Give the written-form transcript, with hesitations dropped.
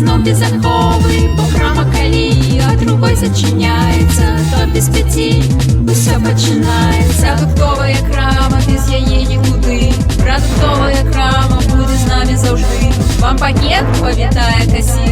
знов без аховы, бо крама калі, а другой зачыняецца, то без 5 усё пачынаецца. Прадуктовая крама, без яе нікуды. Прадуктовая крама будзе з намі заўжды. Вам пакет павітае касір.